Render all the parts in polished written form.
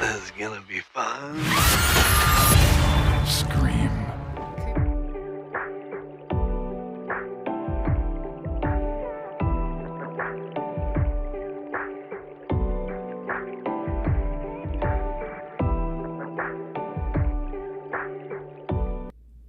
This is gonna be fun. Scream.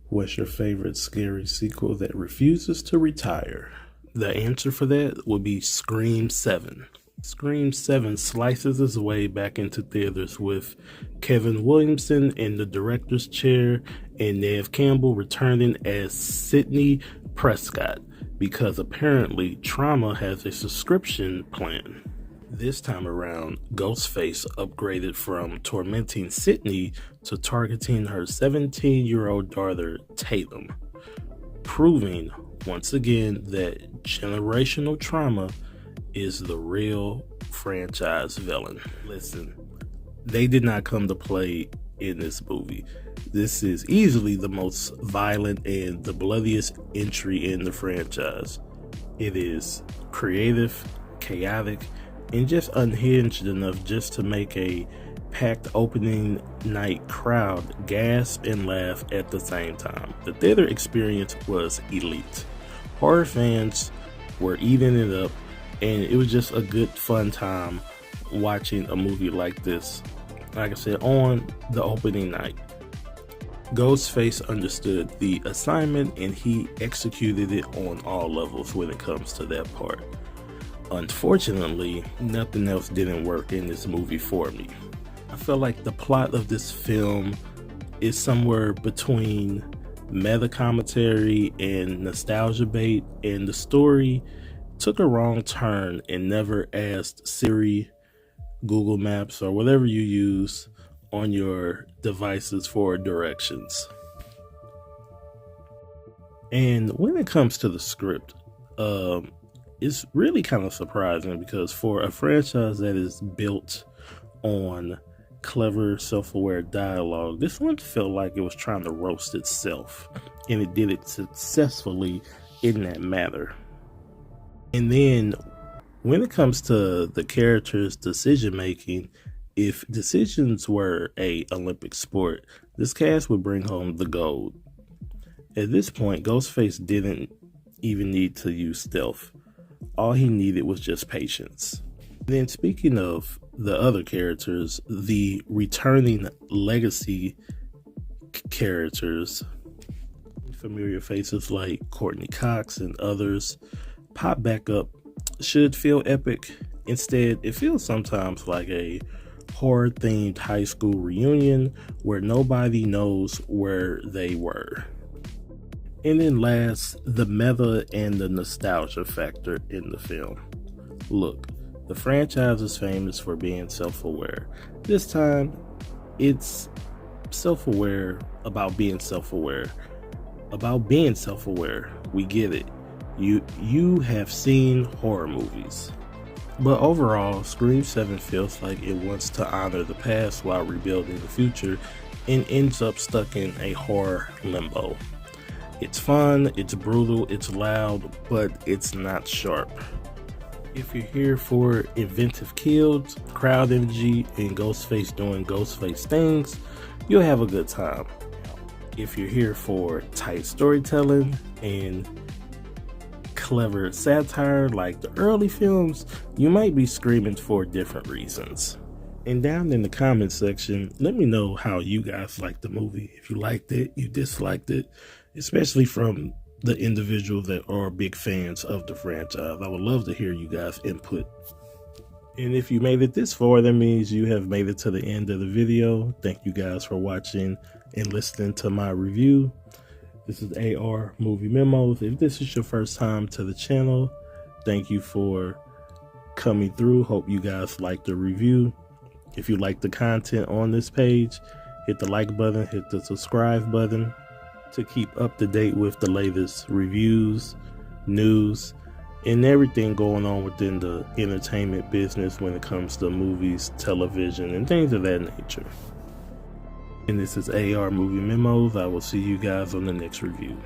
What's your favorite scary sequel that refuses to retire? The answer for that would be Scream 7. Scream 7 slices its way back into theaters with Kevin Williamson in the director's chair and Neve Campbell returning as Sidney Prescott because apparently Trauma has a subscription plan. This time around, Ghostface upgraded from tormenting Sidney to targeting her 17-year-old daughter, Tatum, proving once again that generational trauma is the real franchise villain. Listen, they did not come to play in this movie. This is easily the most violent and the bloodiest entry in the franchise. It is creative, chaotic, and just unhinged enough just to make a packed opening night crowd gasp and laugh at the same time. The theater experience was elite. Horror fans were eating it up, and it was just a good fun time watching a movie like this, like I said, on the opening night. Ghostface understood the assignment and he executed it on all levels when it comes to that part. Unfortunately, nothing else didn't work in this movie for me. I feel like the plot of this film is somewhere between meta commentary and nostalgia bait, and the story took a wrong turn and never asked Siri, Google Maps, or whatever you use on your devices for directions. And when it comes to the script, it's really kind of surprising because for a franchise that is built on clever, self-aware dialogue, this one felt like it was trying to roast itself, and it did it successfully in that matter. And then when it comes to the characters' decision making, if decisions were a Olympic sport, this cast would bring home the gold. At this point, Ghostface didn't even need to use stealth. All he needed was just patience. Then speaking of the other characters, the returning legacy characters, familiar faces like Courteney Cox and others pop back up should feel epic. Instead, it feels sometimes like a horror-themed high school reunion where nobody knows where they were. And then last, the meta and the nostalgia factor in the film. Look, the franchise is famous for being self-aware. This time, it's self-aware about being self-aware. About being self-aware. We get it. You have seen horror movies. But overall, Scream 7 feels like it wants to honor the past while rebuilding the future and ends up stuck in a horror limbo. It's fun, it's brutal, it's loud, but it's not sharp. If you're here for inventive kills, crowd energy, and Ghostface doing Ghostface things, you'll have a good time. If you're here for tight storytelling and clever satire like the early films, you might be screaming for different reasons. And down in the comment section, let me know how you guys liked the movie. If you liked it, you disliked it, especially from the individuals that are big fans of the franchise. I would love to hear you guys' input. And if you made it this far, that means you have made it to the end of the video. Thank you guys for watching and listening to my review. This is AR Movie Memos. If this is your first time to the channel, thank you for coming through. Hope you guys liked the review. If you like the content on this page, hit the like button, hit the subscribe button to keep up to date with the latest reviews, news, and everything going on within the entertainment business when it comes to movies, television, and things of that nature. And this is AR Movie Memos. I will see you guys on the next review.